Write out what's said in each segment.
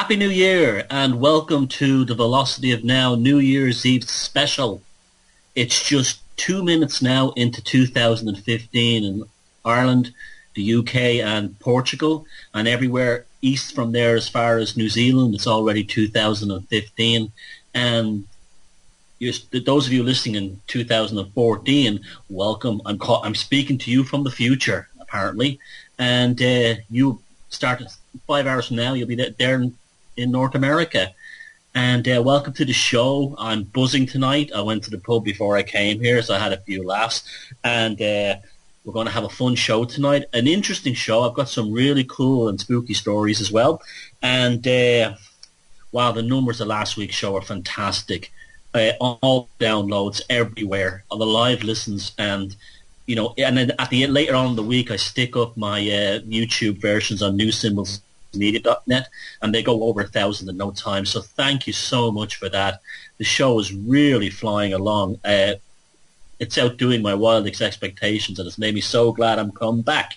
Happy New Year and welcome to the Velocity of Now New Year's Eve special. It's just 2 minutes now into 2015 in Ireland, the UK and Portugal, and everywhere east from there as far as New Zealand. It's already 2015, and those of you listening in 2014, welcome. I'm speaking to you from the future, apparently, and you start 5 hours from now. You'll be there in North America. And welcome to the show. I'm buzzing tonight. I went to the pub before I came here, so I had a few laughs. And we're going to have a fun show tonight. An interesting show. I've got some really cool and spooky stories as well. And wow, the numbers of last week's show are fantastic. All downloads everywhere, all the live listens, and and then later on in the week, I stick up my YouTube versions on newsymbolsmedia.net, and they go over 1,000 in no time. So thank you so much for that. The show is really flying along. It's outdoing my wildest expectations, and it's made me so glad I'm come back.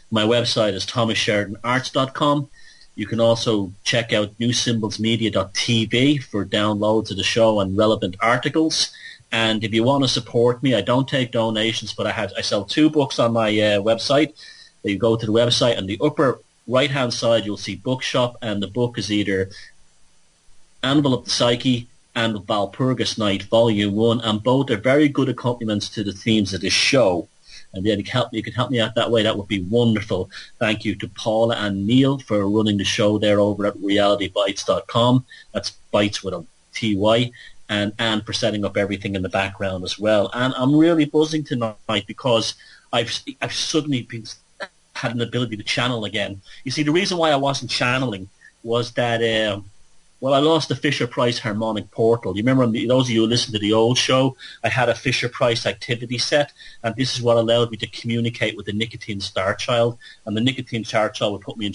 My website is thomassheridanarts.com. You can also check out newsymbolsmedia.tv for downloads of the show and relevant articles. And if you want to support me, I don't take donations, but I sell 2 books on my website. You go to the website, and the upper right-hand side, you'll see Bookshop, and the book is either Anvil of the Psyche and Walpurgis Night, Volume 1, and both are very good accompaniments to the themes of this show. And then you can help me out that way. That would be wonderful. Thank you to Paula and Neil for running the show there over at realitybites.com. That's Bites with a TY. And for setting up everything in the background as well. And I'm really buzzing tonight because I've suddenly had an ability to channel again. You see, the reason why I wasn't channeling was that I lost the Fisher-Price harmonic portal. You remember, those of you who listened to the old show, I had a Fisher-Price activity set, and this is what allowed me to communicate with the Nicotine Star Child. And the Nicotine Star Child would put me in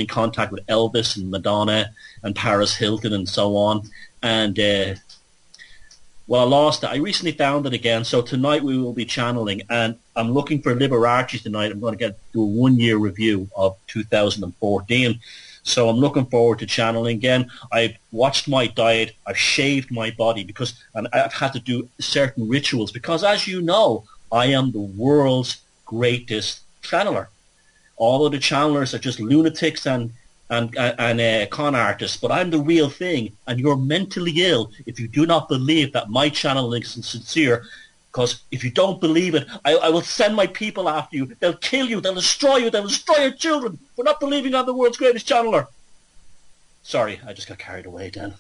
contact with Elvis and Madonna and Paris Hilton and so on. And I lost it. I recently found it again, so tonight we will be channeling, and I'm looking for Liberace tonight. I'm going to do a 1-year review of 2014. So I'm looking forward to channeling again. I've watched my diet. I've shaved my body and I've had to do certain rituals because, as you know, I am the world's greatest channeler. All of the channelers are just lunatics and con artists, but I'm the real thing, and you're mentally ill if you do not believe that my channeling is sincere. Because if you don't believe it, I will send my people after you. They'll kill you. They'll destroy you. They'll destroy your children for not believing I'm the world's greatest channeler. Sorry, I just got carried away then.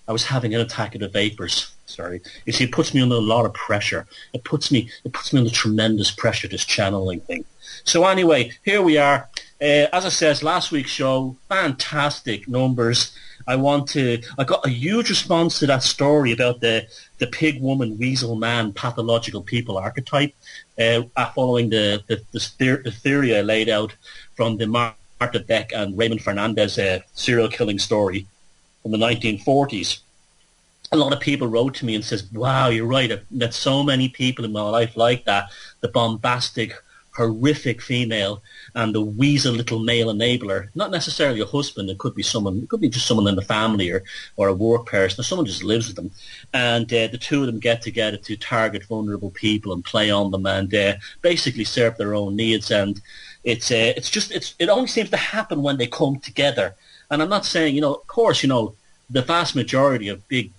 I was having an attack of the vapors. Sorry. You see, it puts me under a lot of pressure. It puts me under tremendous pressure, this channeling thing. So anyway, here we are. As I said, last week's show, fantastic numbers. I got a huge response to that story about the pig woman, weasel man, pathological people archetype, following the theory I laid out from the Marta Beck and Raymond Fernandez serial killing story from the 1940s. A lot of people wrote to me and says, wow, you're right. I've met so many people in my life like that. The bombastic, horrific female and the weasel little male enabler. Not necessarily a husband. It could be someone. It could be just someone in the family or a work person, or someone just lives with them. And the two of them get together to target vulnerable people and play on them and basically serve their own needs. And it only seems to happen when they come together. And I'm not saying, of course, the vast majority of big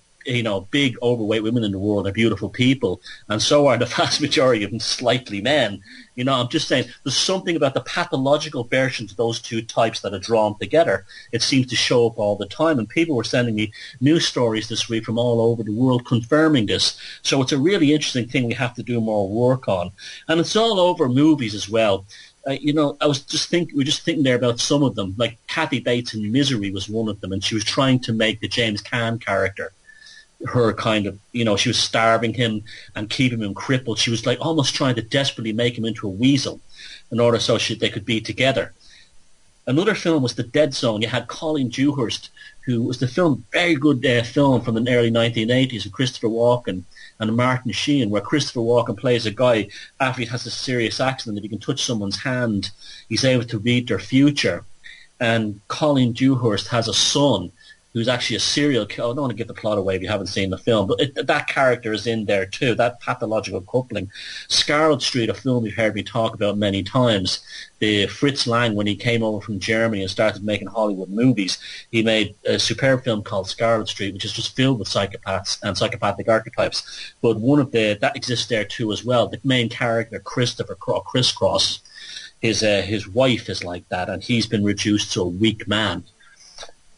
overweight women in the world are beautiful people, and so are the vast majority of them slightly men. I'm just saying there's something about the pathological versions of those two types that are drawn together. It seems to show up all the time, and people were sending me news stories this week from all over the world confirming this. So it's a really interesting thing we have to do more work on, and it's all over movies as well. I was just thinking there about some of them, like Kathy Bates in Misery was one of them, and she was trying to make the James Caan character her kind of, she was starving him and keeping him crippled. She was like almost trying to desperately make him into a weasel in order so they could be together. Another film was The Dead Zone. You had Colin Dewhurst, who was very good film from the early 1980s, and Christopher Walken and Martin Sheen, where Christopher Walken plays a guy after he has a serious accident. If he can touch someone's hand, he's able to read their future. and Colin Dewhurst has a son who's actually a serial killer. I don't want to give the plot away if you haven't seen the film, but that character is in there too, that pathological coupling. Scarlet Street, a film you've heard me talk about many times, the Fritz Lang, when he came over from Germany and started making Hollywood movies, he made a superb film called Scarlet Street, which is just filled with psychopaths and psychopathic archetypes. But that exists there too as well. The main character, Christopher Crisscross, his wife is like that, and he's been reduced to a weak man.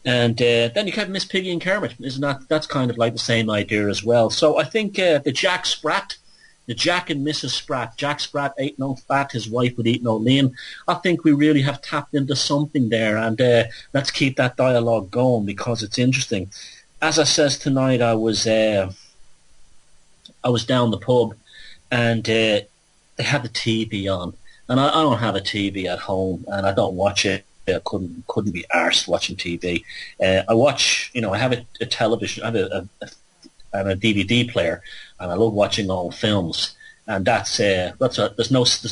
And then you have Miss Piggy and Kermit, isn't that? That's kind of like the same idea as well. So I think the Jack and Mrs. Spratt, Jack Spratt ate no fat, his wife would eat no lean. I think we really have tapped into something there, and let's keep that dialogue going because it's interesting. As I says tonight, I was down the pub, and they had the TV on, and I don't have a TV at home, and I don't watch it. I couldn't be arsed watching TV. I watch, I have a television, I have a DVD player, and I love watching old films. And there's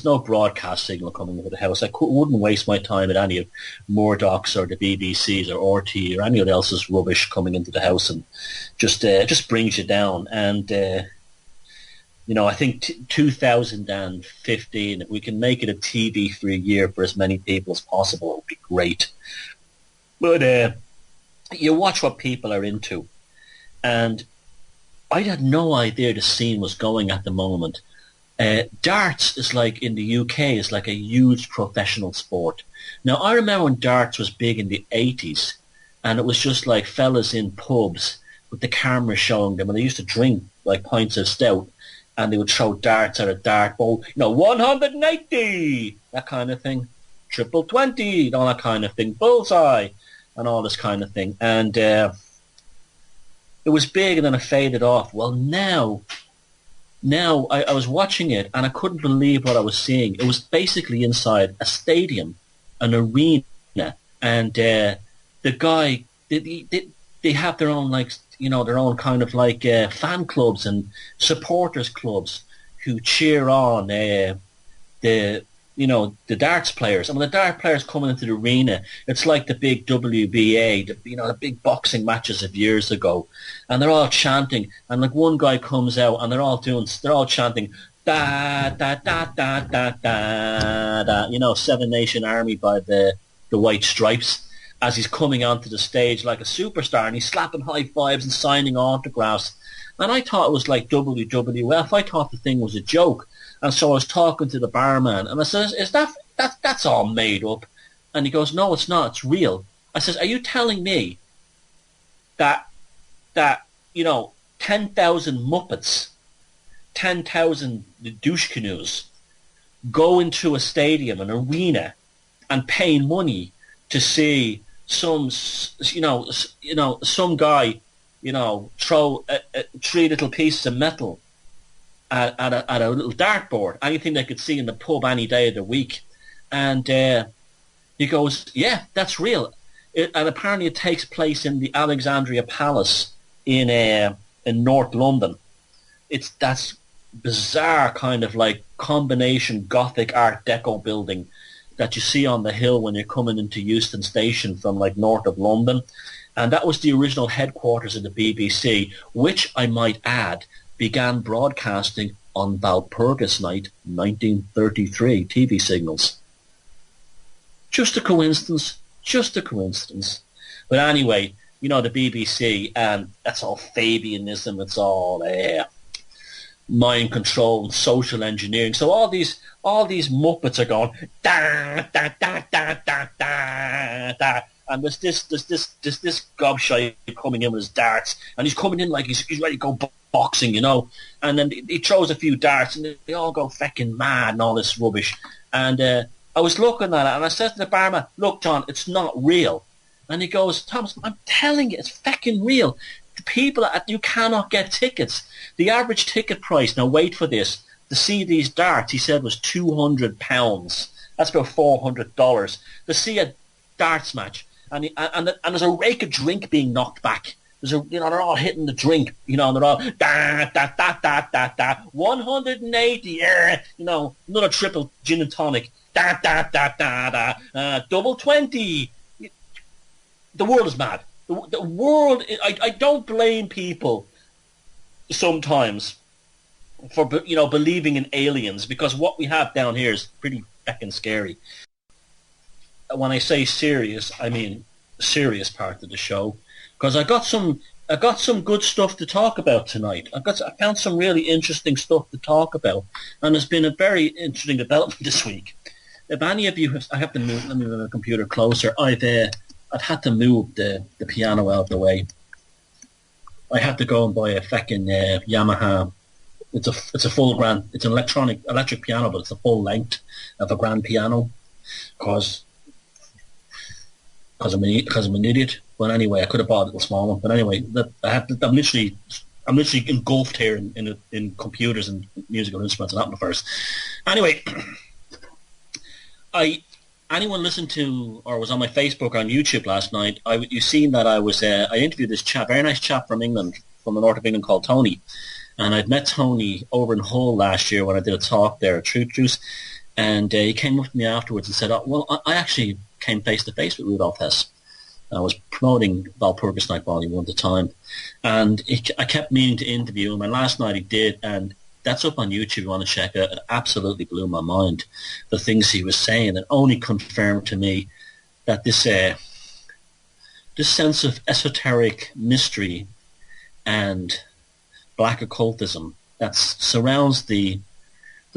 no broadcast signal coming into the house. I wouldn't waste my time at any of Murdoch's or the BBC's or RT or any of else's rubbish coming into the house, and just brings you down. And I think 2015, if we can make it a TV-free year for as many people as possible, it would be great. But you watch what people are into, and I had no idea the scene was going at the moment. Darts is like, in the UK, is like a huge professional sport. Now, I remember when darts was big in the 80s, and it was just like fellas in pubs with the camera showing them, and they used to drink like pints of stout, and they would throw darts at a dart ball, 180, that kind of thing, triple 20, all that kind of thing, bullseye, and all this kind of thing. And it was big, and then it faded off. Well, now I was watching it, and I couldn't believe what I was seeing. It was basically inside a stadium, an arena, and the guy, they have their own, like, their own kind of like fan clubs and supporters clubs who cheer on the darts players. And when the dart players coming into the arena, it's like the big WBA, the big boxing matches of years ago, and they're all chanting. And like one guy comes out, and they're all chanting da da da da da da da. Seven Nation Army by the White Stripes, as he's coming onto the stage like a superstar, and he's slapping high fives and signing autographs. And I thought it was like WWF. I thought the thing was a joke. And so I was talking to the barman, and I says, that's all made up? And he goes, no, it's not, it's real. I says, are you telling me that 10,000 Muppets, 10,000 douche canoes go into a stadium, an arena, and pay money to see some guy, throw three little pieces of metal at a little dartboard, anything they could see in the pub any day of the week? And he goes, yeah, that's real. And apparently it takes place in the Alexandria Palace in North London. That's bizarre kind of like combination Gothic Art Deco building that you see on the hill when you're coming into Euston Station from like north of London. And that was the original headquarters of the BBC, which I might add began broadcasting on Walpurgis Night 1933 TV signals. Just a coincidence. But anyway, the BBC, and that's all Fabianism, it's all mind control and social engineering. So all these Muppets are going da da da da da da da, and there's this gobshite coming in with his darts, and he's coming in like he's ready to go boxing, and then he throws a few darts, and they all go fucking mad and all this rubbish. And I was looking at it, and I said to the barman, "Look, John, it's not real." And he goes, "Thomas, I'm telling you, it's fucking real. The people, you cannot get tickets. The average ticket price, now wait for this, to see these darts," he said, was £200. That's about $400 to see a darts match. And there's a rake of drink being knocked back. They're all hitting the drink, and they're all da da da da da da 180, another triple gin and tonic, da da da da da, double 20. the world is mad. The world, I don't blame people sometimes for, believing in aliens, because what we have down here is pretty fucking scary. When I say serious, I mean serious part of the show, because I got some good stuff to talk about tonight. I found some really interesting stuff to talk about, and it's been a very interesting development this week. If any of you I have to move, let me move the computer closer. I've had to move the piano out of the way. I had to go and buy a fucking Yamaha. It's a full grand. It's an electric piano, but it's a full length of a grand piano, because I'm an idiot. But anyway, I could have bought a little small one. But anyway, I'm literally engulfed here in computers and musical instruments and that one first. Anyway, anyone listened to or was on my Facebook or on YouTube last night, you seen that I interviewed this chap, very nice chap from England, from the north of England, called Tony. And I'd met Tony over in Hull last year when I did a talk there at Truth Juice, and he came up to me afterwards and said, I actually came face to face with Rudolf Hess. I was promoting Walpurgis Night Volume 1 at the time, and I kept meaning to interview him, and last night he did, and that's up on YouTube if you want to check it. It absolutely blew my mind, the things he was saying, and only confirmed to me that this sense of esoteric mystery and black occultism that surrounds the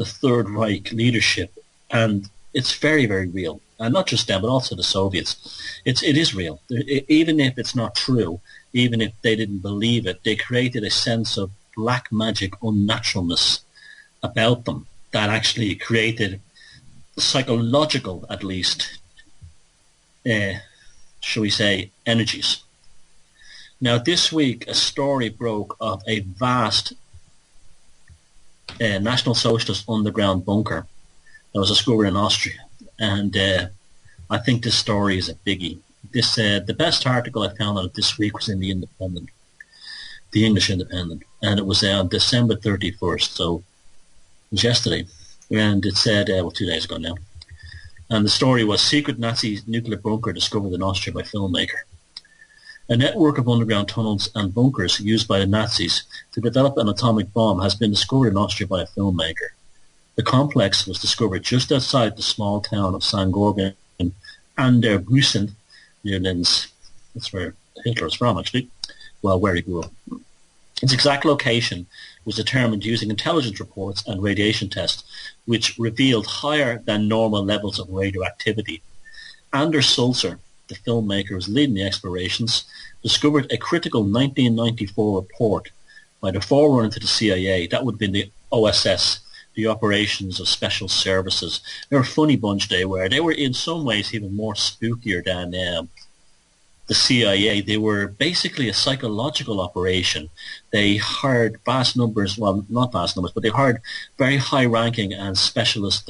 Third Reich leadership, and it's very, very real. And not just them, but also the Soviets. It is real. Even if it's not true, even if they didn't believe it, they created a sense of black magic unnaturalness about them that actually created psychological, at least, shall we say, energies. Now, this week, a story broke of a vast National Socialist underground bunker that was discovered in Austria. And I think this story is a biggie. The best article I found on it this week was in the Independent, the English Independent, and it was on December 31st, so it was yesterday. And it said, 2 days ago now. And the story was Secret Nazi Nuclear Bunker Discovered in Austria by Filmmaker. A network of underground tunnels and bunkers used by the Nazis to develop an atomic bomb has been discovered in Austria by a filmmaker. The complex was discovered just outside the small town of St. Gorgon an der Brüssen, near Linz. That's where Hitler is from, actually. Well, where he grew up. Its exact location was determined using intelligence reports and radiation tests, which revealed higher than normal levels of radioactivity. Anders Sulzer, the filmmaker who was leading the explorations, discovered a critical 1994 report by the forerunner to the CIA. That would have been the OSS, the Operations of Special Services. They were a funny bunch, they were. They were in some ways even more spookier than the CIA. They were basically a psychological operation. They hired vast numbers, well, not vast numbers, but they hired very high-ranking and specialist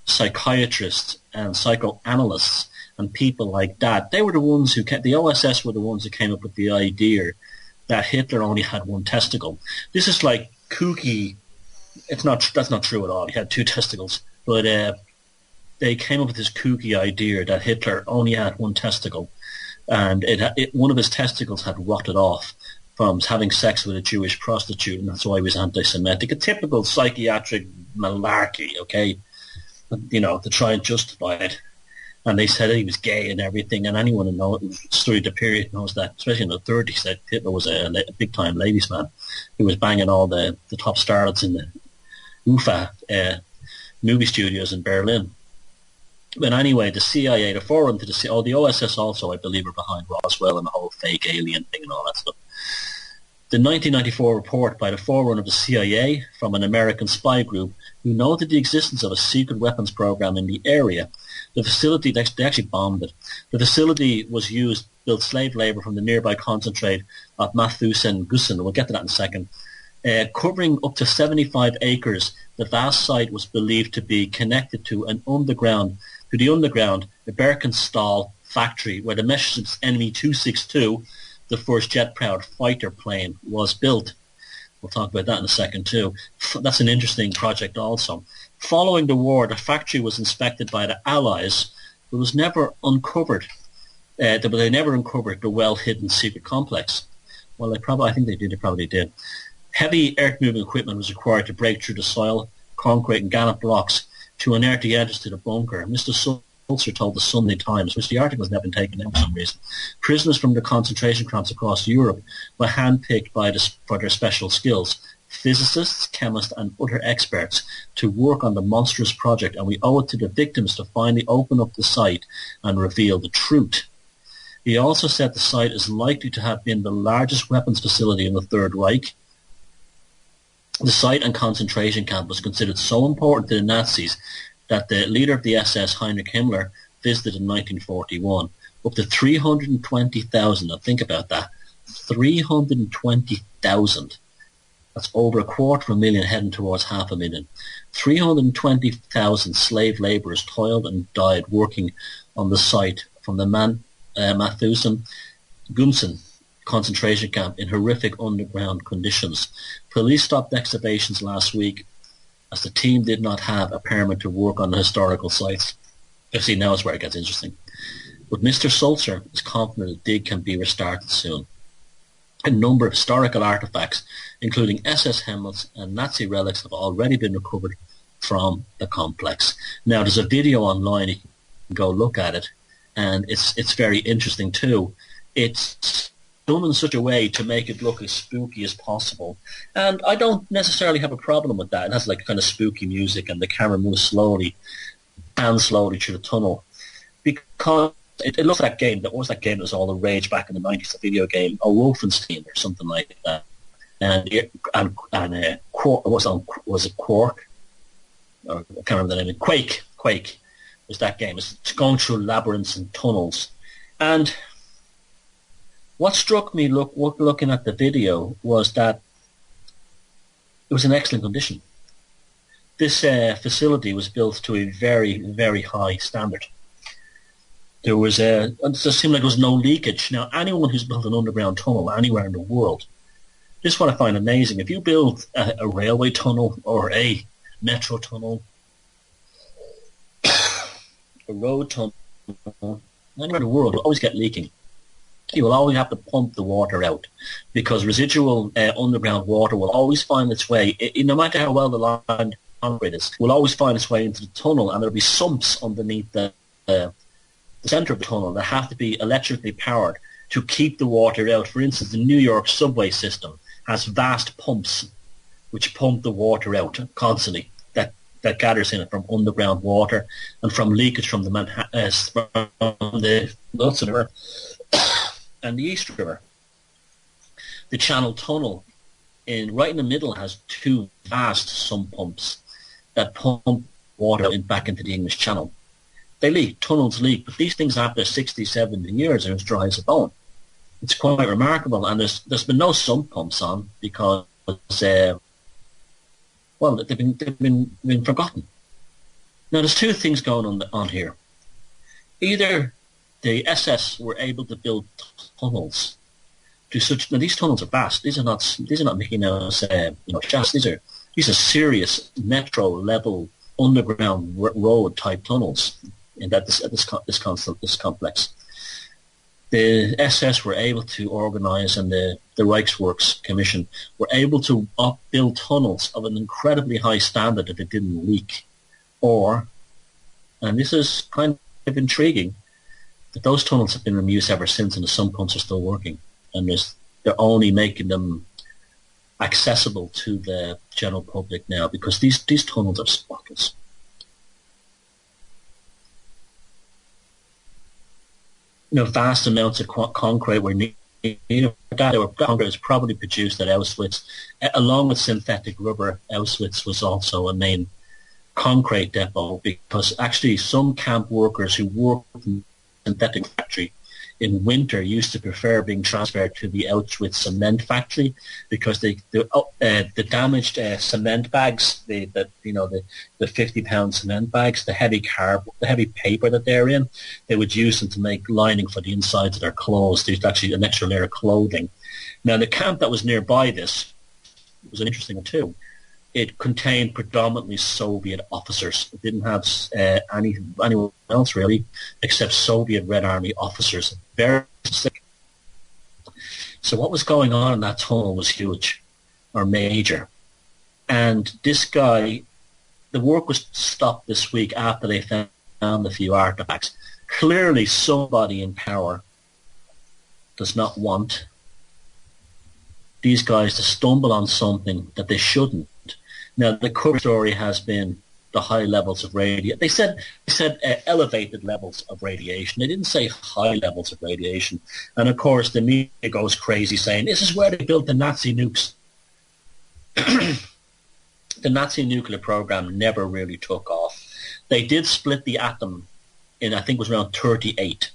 psychiatrists and psychoanalysts and people like that. They were the ones the OSS were the ones who came up with the idea that Hitler only had one testicle. This is like kooky. That's not true at all. He had two testicles, but they came up with this kooky idea that Hitler only had one testicle, and one of his testicles had rotted off from having sex with a Jewish prostitute, and that's why he was anti-Semitic. A typical psychiatric malarkey, okay? To try and justify it. And they said that he was gay and everything, and anyone who studied the period knows that, especially in the 30s, that Hitler was a big-time ladies' man. He was banging all the top starlets in the UFA movie studios in Berlin. But anyway, the CIA, the forerunner to the OSS also, I believe, are behind Roswell and the whole fake alien thing and all that stuff. The 1994 report by the forerunner of the CIA from an American spy group who noted the existence of a secret weapons program in the area. The facility, they actually bombed it. The facility was built slave labor from the nearby concentrate of Mathusen-Gussen. We'll get to that in a second. Covering up to 75 acres, the vast site was believed to be connected to the underground Birkenstall factory where the Messerschmitt Enemy 262, the first jet-powered fighter plane, was built. We'll talk about that in a second too. That's an interesting project also. Following the war, the factory was inspected by the Allies, but was never uncovered. but they never uncovered the well-hidden secret complex. Well, I think they did. They probably did. Heavy earth-moving equipment was required to break through the soil, concrete, and granite blocks to unearth the edges to the bunker. Mr. Sulzer told the Sunday Times, which the article has never been taken in for some reason, prisoners from the concentration camps across Europe were handpicked for their special skills. Physicists, chemists, and other experts to work on the monstrous project, and we owe it to the victims to finally open up the site and reveal the truth. He also said the site is likely to have been the largest weapons facility in the Third Reich. The site and concentration camp was considered so important to the Nazis that the leader of the SS, Heinrich Himmler, visited in 1941. Up to 320,000, now think about that, 320,000. That's over 250,000 heading towards 500,000. 320,000 slave labourers toiled and died working on the site from the Mauthausen-Gunzen concentration camp in horrific underground conditions. Police stopped excavations last week as the team did not have a permit to work on the historical sites. You see, now is where it gets interesting. But Mr. Sulzer is confident the dig can be restarted soon. A number of historical artefacts, including SS helmets and Nazi relics, have already been recovered from the complex. Now, there's a video online, you can go look at it, and it's very interesting too. It's done in such a way to make it look as spooky as possible, and I don't necessarily have a problem with that. It has like kind of spooky music, and the camera moves slowly and slowly through the tunnel, because it looks like that game. What was that game that was all the rage back in the 90s, the video game, Wolfenstein or something like that. And was it Quark? Or, I can't remember the name. Quake was that game. It's going through labyrinths and tunnels. And what struck me looking at the video was that it was in excellent condition. This facility was built to a very, very high standard. It just seemed like there was no leakage. Now, anyone who's built an underground tunnel anywhere in the world, this is what I find amazing. If you build a railway tunnel or a metro tunnel, a road tunnel, anywhere in the world, will always get leaking. You will always have to pump the water out because residual underground water will always find its way, no matter how well the line concrete is, will always find its way into the tunnel, and there will be sumps underneath the center of the tunnel that have to be electrically powered to keep the water out. For instance, the New York subway system has vast pumps which pump the water out constantly, that gathers in it from underground water and from leakage from the Hudson River and the East River. The Channel Tunnel right in the middle has two vast sump pumps that pump water back into the English Channel. They leak, tunnels leak, but these things after 60, 70 years are as dry as a bone. It's quite remarkable, and there's been no sump pumps on because they've been forgotten. Now there's two things going on here. Either the SS were able to build tunnels to such. Now these tunnels are vast. These are not Mickey Mouse shafts. These are serious metro level underground road type tunnels in this complex. The SS were able to organize, and the Reichsworks Commission were able to build tunnels of an incredibly high standard that they didn't leak. And this is kind of intriguing, that those tunnels have been in use ever since, and the sump pumps are still working. And they're only making them accessible to the general public now because these tunnels are spotless. Vast amounts of concrete were needed. Concrete was probably produced at Auschwitz, along with synthetic rubber. Auschwitz was also a main concrete depot because actually some camp workers who worked in the synthetic factory in winter used to prefer being transferred to the Auschwitz cement factory because the damaged cement bags, the 50-pound cement bags, the heavy paper that they're in, they would use them to make lining for the insides of their clothes. There's actually an extra layer of clothing. Now the camp that was nearby this was an interesting one too. it contained predominantly Soviet officers. It didn't have anyone else really, except Soviet Red Army officers. Very sick. So what was going on in that tunnel was huge, or major. And this guy, the work was stopped this week after they found a few artifacts. Clearly somebody in power does not want these guys to stumble on something that they shouldn't. Now, the cover story has been the high levels of radiation. They said elevated levels of radiation. They didn't say high levels of radiation. And, of course, the media goes crazy saying, this is where they built the Nazi nukes. The Nazi nuclear program never really took off. They did split the atom in, I think it was around 1938.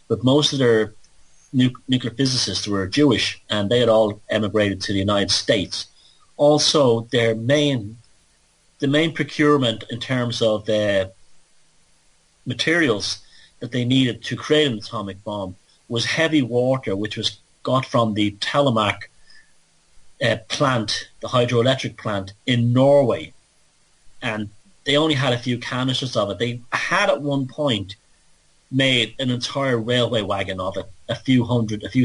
But most of their nuclear physicists were Jewish, and they had all emigrated to the United States. Also, the main procurement in terms of materials that they needed to create an atomic bomb was heavy water, which was got from the Telemark plant, the hydroelectric plant in Norway. And they only had a few canisters of it. They had at one point made an entire railway wagon of it, a few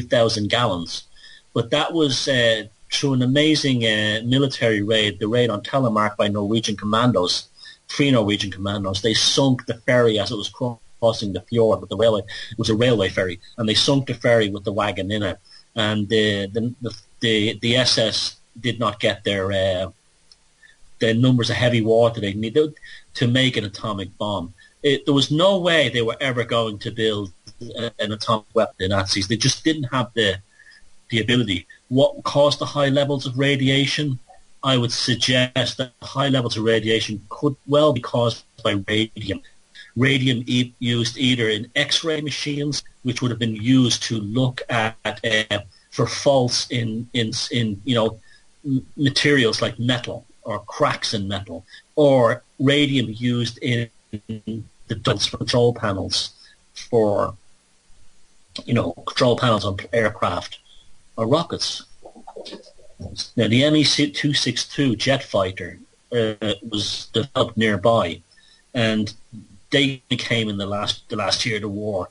thousand gallons. But that was through an amazing military raid, the raid on Telemark by Norwegian commandos, 3 Norwegian commandos. They sunk the ferry as it was crossing the fjord with the railway. It was a railway ferry, and they sunk the ferry with the wagon in it. And the SS did not get the numbers of heavy water they needed to make an atomic bomb. There was no way they were ever going to build an atomic weapon, the Nazis. They just didn't have the ability. What caused the high levels of radiation? I would suggest that high levels of radiation could well be caused by radium. Radium used either in X-ray machines, which would have been used to look at for faults in materials like metal or cracks in metal, or radium used in the control panels for control panels on aircraft or rockets. Now, the Me-262 jet fighter was developed nearby, and they came in the last year of the war,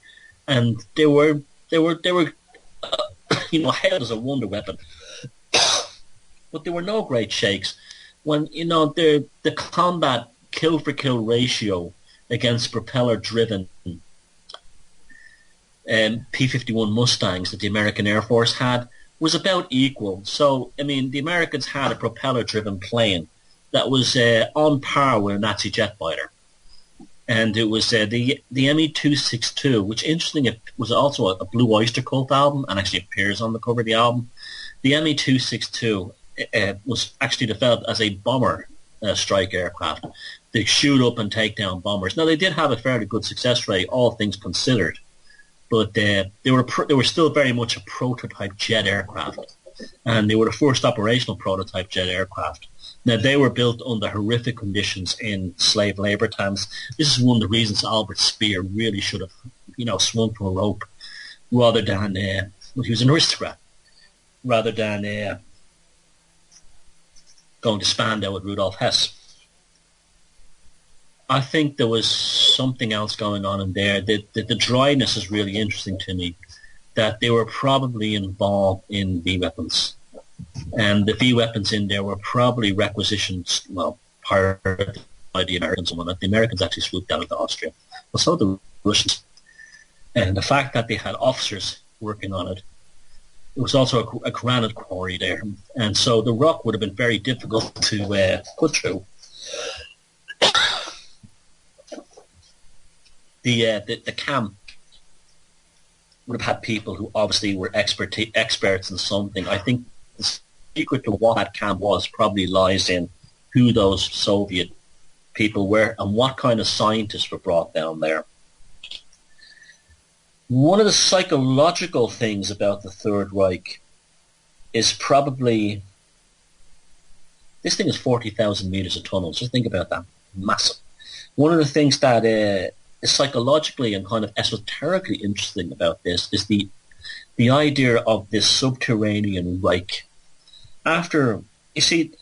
and they were hailed as a wonder weapon, but they were no great shakes. When the combat kill for kill ratio against propeller driven P-51 Mustangs that the American Air Force had was about equal. So, I mean, the Americans had a propeller-driven plane that was on par with a Nazi jet fighter. And it was the Me-262, which, interestingly, it was also a Blue Oyster Cult album and actually appears on the cover of the album. The Me-262 was actually developed as a bomber strike aircraft. They shoot up and take down bombers. Now, they did have a fairly good success rate, all things considered. But they were still very much a prototype jet aircraft, and they were the first operational prototype jet aircraft. Now, they were built under horrific conditions in slave labor times. This is one of the reasons Albert Speer really should have, swung from a rope rather than, he was an aristocrat, rather than going to Spandau with Rudolf Hess. I think there was something else going on in there. The dryness is really interesting to me, that they were probably involved in V-weapons. And the V-weapons in there were probably requisitioned, pirated by the Americans and whatnot. The Americans actually swooped down into Austria. But so did the Russians. And the fact that they had officers working on it, it was also a granite quarry there. And so the rock would have been very difficult to put through. The camp would have had people who obviously were experts in something. I think the secret to what that camp was probably lies in who those Soviet people were and what kind of scientists were brought down there. One of the psychological things about the Third Reich is probably, this thing is 40,000 meters of tunnels. Just think about that. Massive. One of the things that is psychologically and kind of esoterically interesting about this is the idea of this subterranean Reich. After, you see,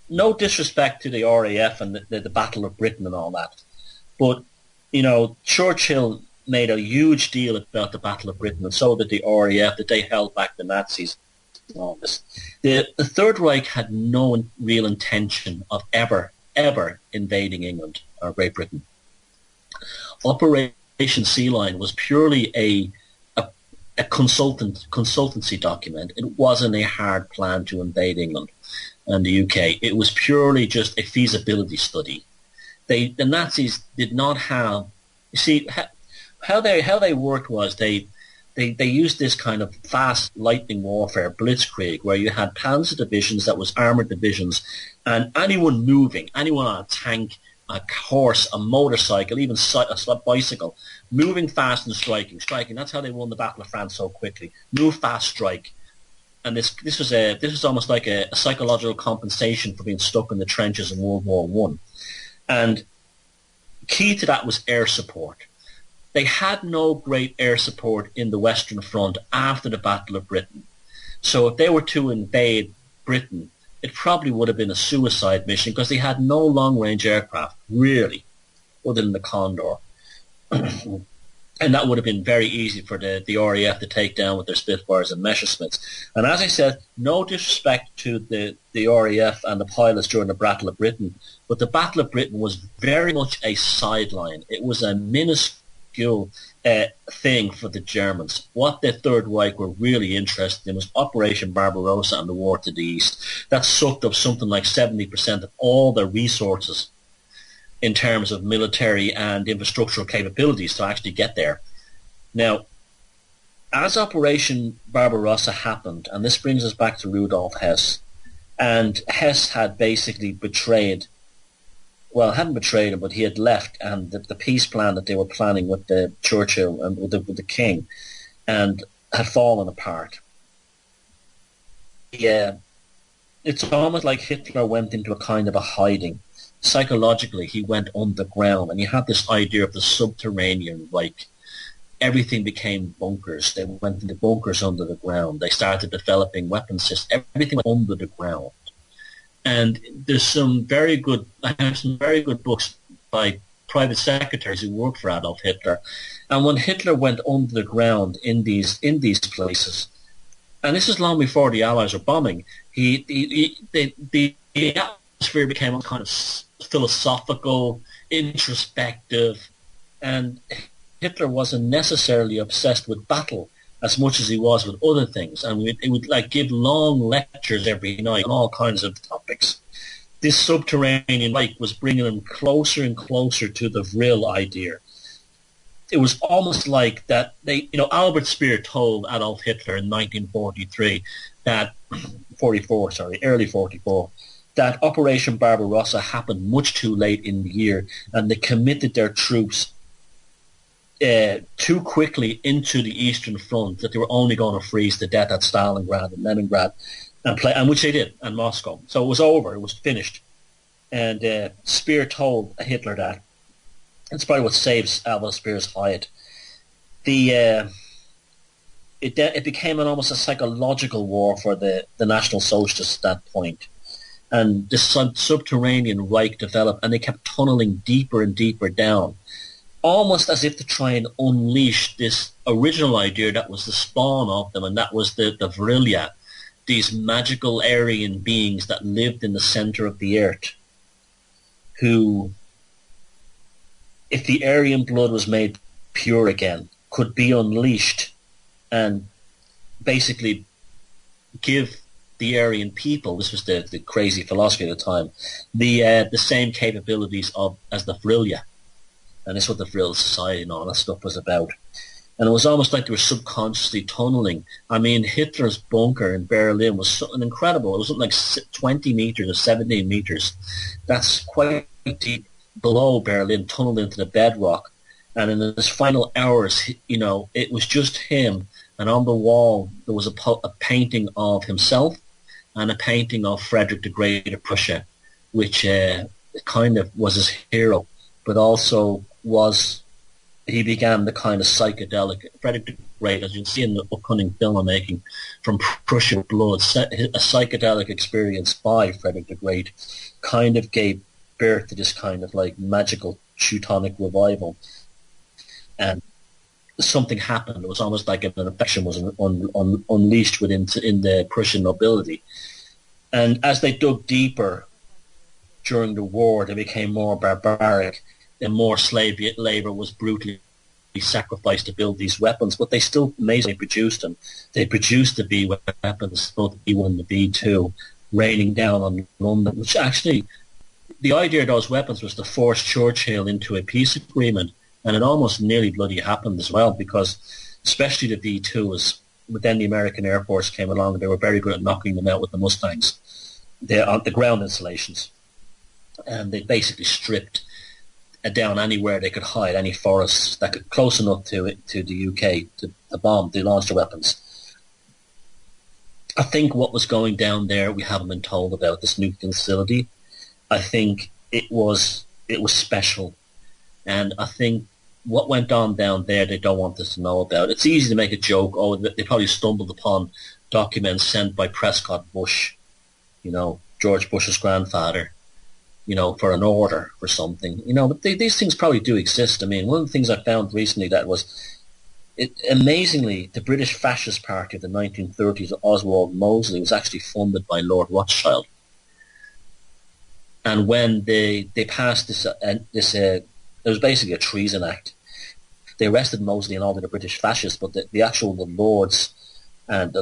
no disrespect to the RAF and the Battle of Britain and all that, but, you know, Churchill made a huge deal about the Battle of Britain, and so did the RAF, that they held back the Nazis. All this. The Third Reich had no real intention of ever invading England or Great Britain. Operation Sea Lion was purely a consultancy document. It wasn't a hard plan to invade England and the UK. It was purely just a feasibility study. The Nazis did not have. You see how they worked was they used this kind of fast lightning warfare, blitzkrieg, where you had panzer divisions that was armored divisions, and anyone moving, anyone on a tank, a horse, a motorcycle, even a bicycle, moving fast and striking. That's how they won the Battle of France so quickly. Move fast, strike. And this was almost like a psychological compensation for being stuck in the trenches in World War One. And key to that was air support. They had no great air support in the Western Front after the Battle of Britain. So if they were to invade Britain, it probably would have been a suicide mission because they had no long-range aircraft, really, other than the Condor. And that would have been very easy for the RAF to take down with their Spitfires and Messerschmitts. And as I said, no disrespect to the RAF and the pilots during the Battle of Britain, but the Battle of Britain was very much a sideline. It was a minuscule thing for the Germans. What the Third Reich were really interested in was Operation Barbarossa and the war to the east. That sucked up something like 70% of all their resources in terms of military and infrastructural capabilities to actually get there. Now, as Operation Barbarossa happened, and this brings us back to Rudolf Hess, and Hess had basically hadn't betrayed him, but he had left, and the peace plan that they were planning with the Churchill and with the king, and had fallen apart. Yeah, it's almost like Hitler went into a kind of a hiding. Psychologically, he went underground, and you have this idea of the subterranean Reich. Everything became bunkers. They went into bunkers under the ground. They started developing weapon systems. Everything went under the ground. And there's some very good books by private secretaries who worked for Adolf Hitler. And when Hitler went under the ground in these places, and this is long before the Allies were bombing, the atmosphere became a kind of philosophical, introspective, and Hitler wasn't necessarily obsessed with battle as much as he was with other things, and it would like give long lectures every night on all kinds of topics. This subterranean Reich was bringing him closer and closer to the Vril idea. It was almost like that Albert Speer told Adolf Hitler in 1943 early 44, that Operation Barbarossa happened much too late in the year, and they committed their troops too quickly into the Eastern Front, that they were only going to freeze to death at Stalingrad and Leningrad, and which they did, and Moscow. So it was over, it was finished. And Speer told Hitler that. It's probably what saves Albert Speer's hide. It became almost a psychological war for the National Socialists at that point. And this subterranean Reich developed, and they kept tunneling deeper and deeper down, almost as if to try and unleash this original idea that was the spawn of them, and that was the Vrilya, these magical Aryan beings that lived in the center of the earth, who, if the Aryan blood was made pure again, could be unleashed and basically give the Aryan people, this was the crazy philosophy at the time, the same capabilities as the Vrilya. And this is what the Vril Society and all that stuff was about. And it was almost like they were subconsciously tunneling. I mean, Hitler's bunker in Berlin was something incredible. It was something like 20 meters or 17 meters. That's quite deep below Berlin, tunneled into the bedrock. And in his final hours, it was just him. And on the wall, there was a painting of himself and a painting of Frederick the Great of Prussia, which kind of was his hero, but also he began the kind of psychedelic. Frederick the great, as you'll see in the upcoming film I'm making, From Prussian Blood, a psychedelic experience by Frederick the Great, kind of gave birth to this kind of like magical Teutonic revival. And something happened. It was almost like an infection was unleashed within in the Prussian nobility. And as they dug deeper during the war, they became more barbaric, and more slave labor was brutally sacrificed to build these weapons. But they still amazingly produced them. They produced the B weapons, both the B1 and the B2, raining down on London, which actually, the idea of those weapons was to force Churchill into a peace agreement. And it almost nearly bloody happened as well, because especially the B2 was, but then the American Air Force came along and they were very good at knocking them out with the Mustangs, the ground installations. And they basically stripped down anywhere they could hide, any forests that could close enough to the UK to bomb, to launch the weapons. I think what was going down there, we haven't been told about this nuclear facility. I think it was special. And I think what went on down there, they don't want us to know about. It's easy to make a joke. Oh, they probably stumbled upon documents sent by Prescott Bush, George Bush's grandfather, for an order for something. But these things probably do exist. I mean, one of the things I found recently that was, amazingly, the British Fascist Party of the 1930s, Oswald Mosley, was actually funded by Lord Rothschild. And when they passed this it was basically a treason act. They arrested Mosley and all of the British fascists, but the lords and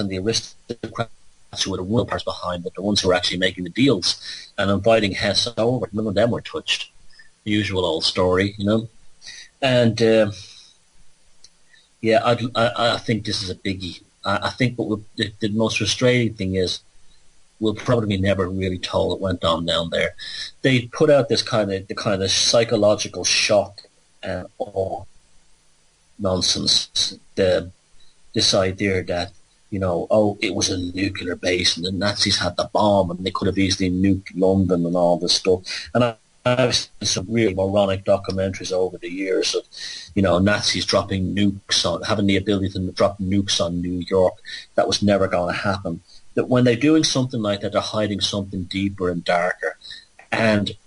the aristocrats who were the real parts behind it, the ones who were actually making the deals and inviting Hess over, none of them were touched. The usual old story, And I think this is a biggie. I think the most frustrating thing is, we'll probably never really told what went on down there. They put out the kind of psychological shock and awe nonsense. This idea that, it was a nuclear base and the Nazis had the bomb and they could have easily nuked London and all this stuff. And I've seen some really moronic documentaries over the years of, Nazis dropping nukes having the ability to drop nukes on New York. That was never going to happen. That when they're doing something like that, they're hiding something deeper and darker. And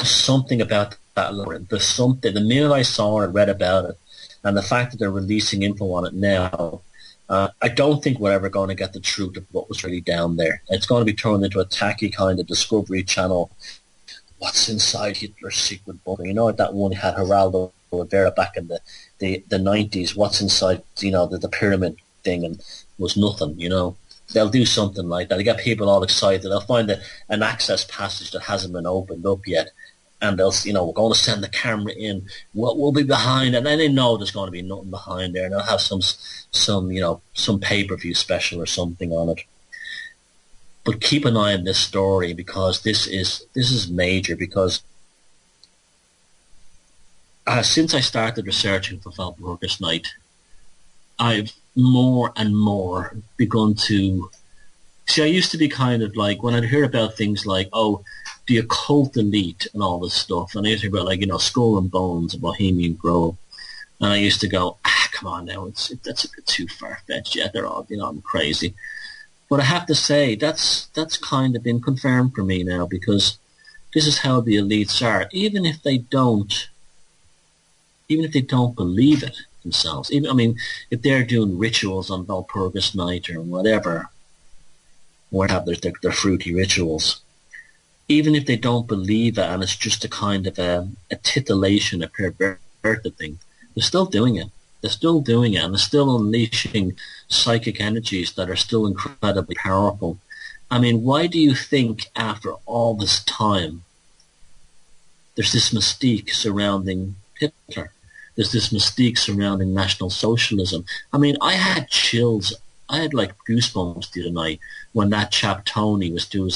something about that, the minute I saw and read about it, and the fact that they're releasing info on it now, I don't think we're ever going to get the truth of what was really down there. It's going to be turned into a tacky kind of Discovery Channel, what's inside Hitler's secret bunker. That one had Geraldo Rivera back in the 90s, what's inside, the pyramid thing, and was nothing, They'll do something like that. They get people all excited. They'll find an access passage that hasn't been opened up yet, and they'll, we're going to send the camera in. What will be behind it? And then they know there's going to be nothing behind there, and they'll have some pay-per-view special or something on it. But keep an eye on this story, because this is major. Because since I started researching for Folklorist Night, I've more and more begun to see. I used to be kind of like, when I'd hear about things like, the occult elite and all this stuff, and I used to hear about Skull and Bones and Bohemian Grove, and I used to go, come on now, that's a bit too far-fetched. Yeah, they're all, I'm crazy. But I have to say, that's kind of been confirmed for me now, because this is how the elites are. Even if they don't believe it themselves. If they're doing rituals on Walpurgis Night or whatever have their fruity rituals, even if they don't believe it, and it's just a kind of a titillation, a perverted thing, they're still doing it. They're still doing it, and they're still unleashing psychic energies that are still incredibly powerful. Why do you think after all this time there's this mystique surrounding Hitler? There's this mystique surrounding National Socialism. I had chills. I had goosebumps the other night when that chap Tony was doing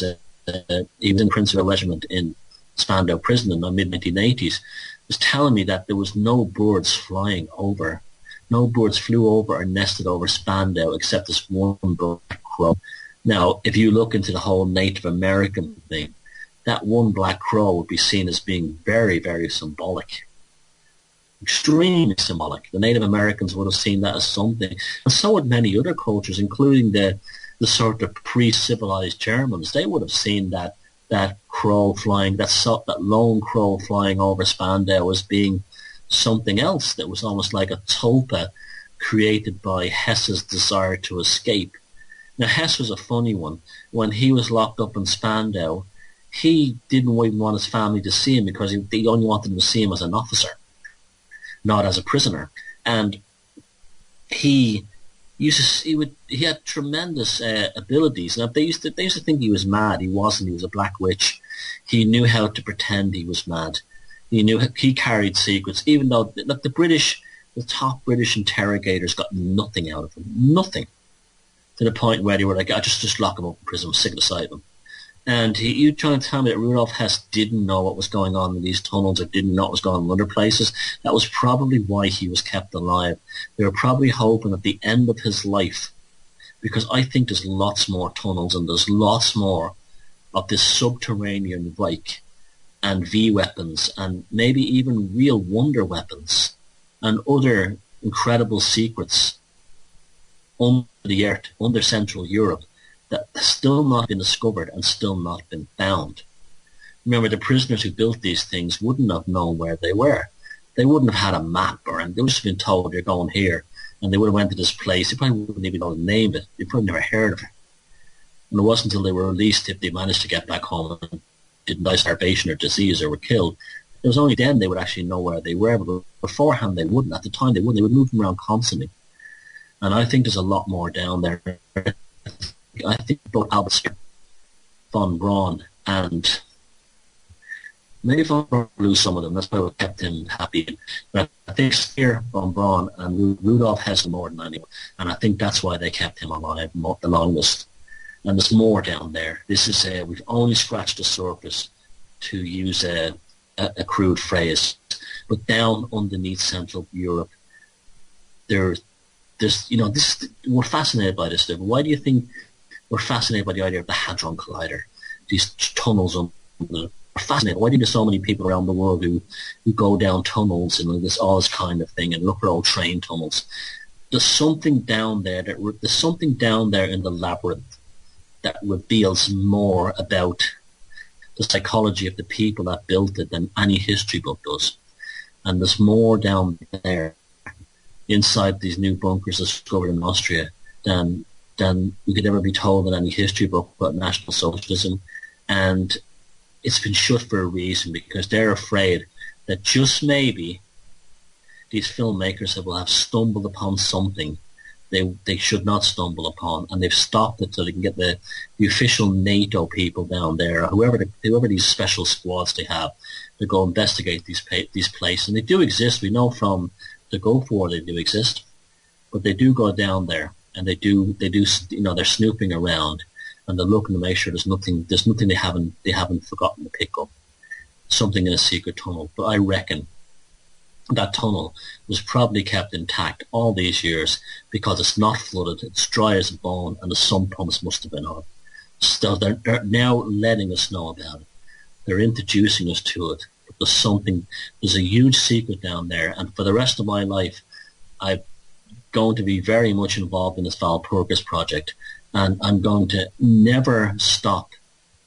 he was in Principal Regiment in Spandau Prison in the mid-1980s, was telling me that there was no birds flying over. No birds flew over or nested over Spandau except this one black crow. Now, if you look into the whole Native American thing, that one black crow would be seen as being very, very symbolic. extremely symbolic. The Native Americans would have seen that as something, and so would many other cultures, including the sort of pre-civilized Germans. They would have seen that crow flying, that lone crow flying over Spandau as being something else that was almost like a tulpa created by Hesse's desire to escape. Now, Hesse was a funny one. When he was locked up in Spandau, he didn't even want his family to see him because he only wanted them to see him as an officer, not as a prisoner. And he had tremendous abilities. Now, they used to think he was mad. He wasn't. He was a black witch. He knew how to pretend he was mad. He carried secrets, even though the top British interrogators got nothing out of him. Nothing. To the point where they were like, just lock him up in prison, sick aside him. And you trying to tell me that Rudolf Hess didn't know what was going on in these tunnels or didn't know what was going on in other places? That was probably why he was kept alive. They were probably hoping at the end of his life, because I think there's lots more tunnels and there's lots more of this subterranean Reich and V weapons and maybe even real wonder weapons and other incredible secrets under the earth, under Central Europe, that has still not been discovered and still not been found. Remember, the prisoners who built these things wouldn't have known where they were. They wouldn't have had a map, or and they would just have been told, you're going here, and they would have went to this place. They probably wouldn't even know the name of it. They probably never heard of it. And it wasn't until they were released, if they managed to get back home and didn't die of starvation or disease or were killed, it was only then they would actually know where they were. But beforehand, they wouldn't. At the time, they wouldn't. They would move them around constantly. And I think there's a lot more down there. I think both Albert von Braun and maybe von Braun lose some of them. That's why we kept him happy. But I think Speer, von Braun, and Rudolf Hess more than anyone. And I think that's why they kept him alive the longest. And there's more down there. This is we've only scratched the surface, to use a crude phrase. But down underneath Central Europe, we're fascinated by this stuff. Why do you think we're fascinated by the idea of the Hadron Collider? These tunnels, we're fascinated. Why do there's so many people around the world who go down tunnels and all this kind of thing and look at old train tunnels? There's something down there there's something down there in the labyrinth that reveals more about the psychology of the people that built it than any history book does. And there's more down there inside these new bunkers discovered in Austria than we could ever be told in any history book about National Socialism. And it's been shut for a reason, because they're afraid that just maybe these filmmakers will have stumbled upon something they should not stumble upon, and they've stopped it so they can get the official NATO people down there, whoever these special squads they have, to go investigate these places. And they do exist. We know from the Gulf War they do exist, but they do go down there, and they do they're snooping around, and they're looking to make sure there's nothing they haven't forgotten to pick up, something in a secret tunnel. But I reckon that tunnel was probably kept intact all these years because it's not flooded, it's dry as a bone, and the sump pumps must have been on. So they're now letting us know about it. They're introducing us to it. But there's a huge secret down there, and for the rest of my life, I'm going to be very much involved in this Valpurgis project, and I'm going to never stop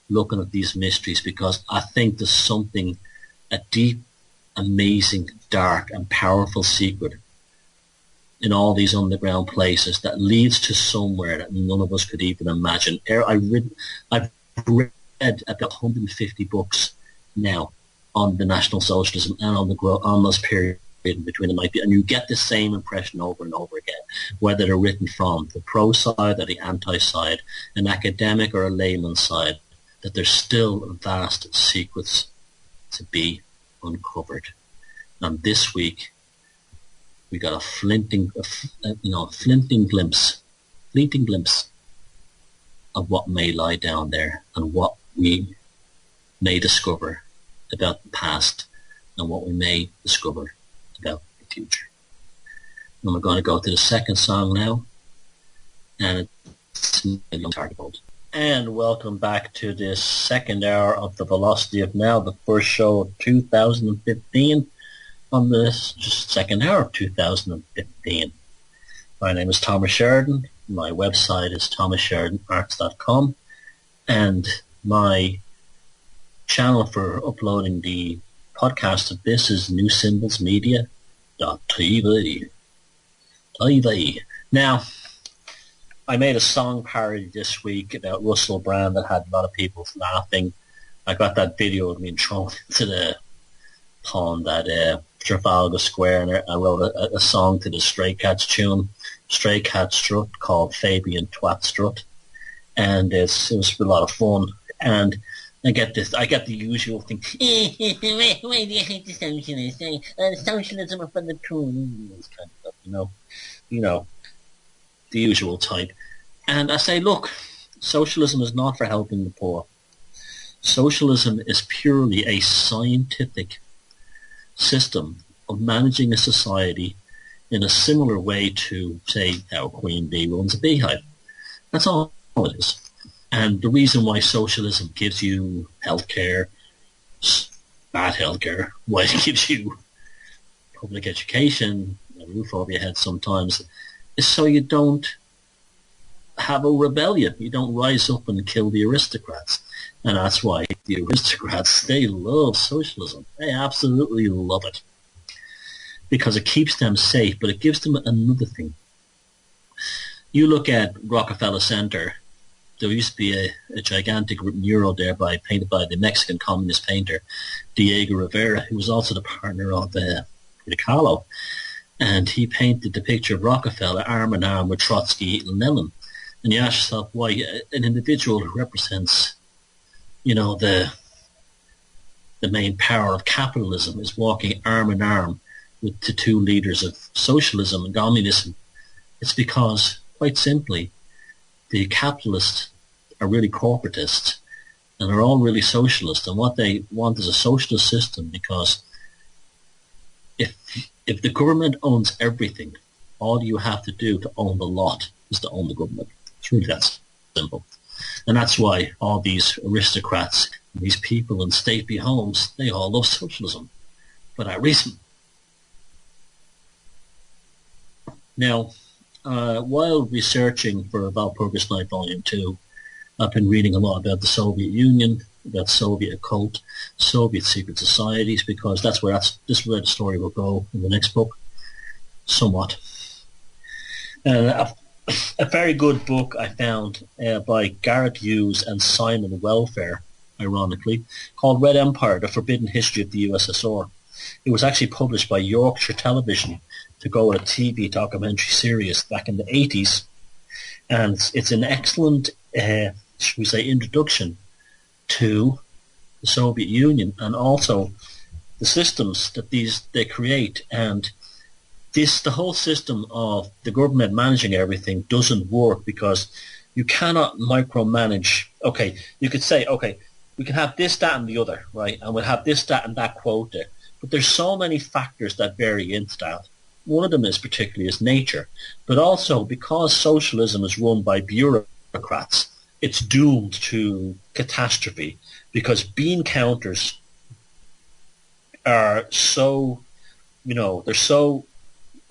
looking at these mysteries, because I think there's a deep, amazing, dark and powerful secret in all these underground places that leads to somewhere that none of us could even imagine. I've read about 150 books now on the National Socialism and on those periods between the 90s, and you get the same impression over and over again, whether they're written from the pro side or the anti side, an academic or a layman side, that there's still vast secrets to be uncovered. And this week we got a fleeting glimpse of what may lie down there, and what we may discover about the past, and what we may discover about the future. And we're going to go to the second song now, and it's Target. And welcome back to this second hour of the Velocity of Now, the first show of 2015. on the second hour of 2015. My name is Thomas Sheridan. My website is thomassheridanarts.com, and my channel for uploading the podcast of this is newsymbolsmedia.tv. Now, I made a song parody this week about Russell Brand that had a lot of people laughing. I got that video of me thrown into the pond at Trafalgar Square, and I wrote a song to the Stray Cats tune, Stray Cat Strut, called Fabian Twat Strut, and it was a lot of fun. And I get the usual thing. Why do you hate the socialists? Socialism are for the coons, kind of stuff, you know, the usual type. And I say, look, socialism is not for helping the poor. Socialism is purely a scientific system of managing a society in a similar way to, say, how a queen bee runs a beehive. That's all it is. And the reason why socialism gives you healthcare, bad healthcare, why it gives you public education, a roof over your head sometimes, is so you don't have a rebellion. You don't rise up and kill the aristocrats. And that's why the aristocrats, they love socialism. They absolutely love it. Because it keeps them safe, but it gives them another thing. You look at Rockefeller Center. There used to be a gigantic mural there painted by the Mexican communist painter Diego Rivera, who was also the partner of Frida Kahlo. And he painted the picture of Rockefeller arm in arm with Trotsky and Lenin. And you ask yourself why an individual who represents, the main power of capitalism is walking arm in arm with the two leaders of socialism and communism. It's because, quite simply, the capitalists are really corporatists and are all really socialist. And what they want is a socialist system, because if the government owns everything, all you have to do to own the lot is to own the government. It's really that simple. And that's why all these aristocrats, these people in stately homes, they all love socialism for that reason. Now, while researching for About Purpose Night Volume 2, I've been reading a lot about the Soviet Union, about Soviet occult, Soviet secret societies, because this is where the story will go in the next book, somewhat. A very good book I found by Garrett Hughes and Simon Welfare, ironically, called Red Empire, The Forbidden History of the USSR. It was actually published by Yorkshire Television to go with a TV documentary series back in the 80s. And it's an excellent, should we say, introduction to the Soviet Union and also the systems that they create. And the whole system of the government managing everything doesn't work because you cannot micromanage. Okay, you could say, okay, we can have this, that, and the other, right? And we'll have this, that, and that quota. But there's so many factors that vary into that. One of them is nature. But also, because socialism is run by bureaucrats, it's doomed to catastrophe, because bean counters are so, they're so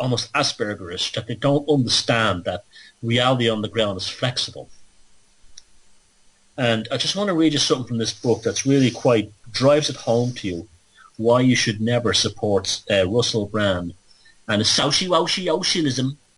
almost Aspergerish that they don't understand that reality on the ground is flexible. And I just want to read you something from this book that's really drives it home to you why you should never support Russell Brand and his socialism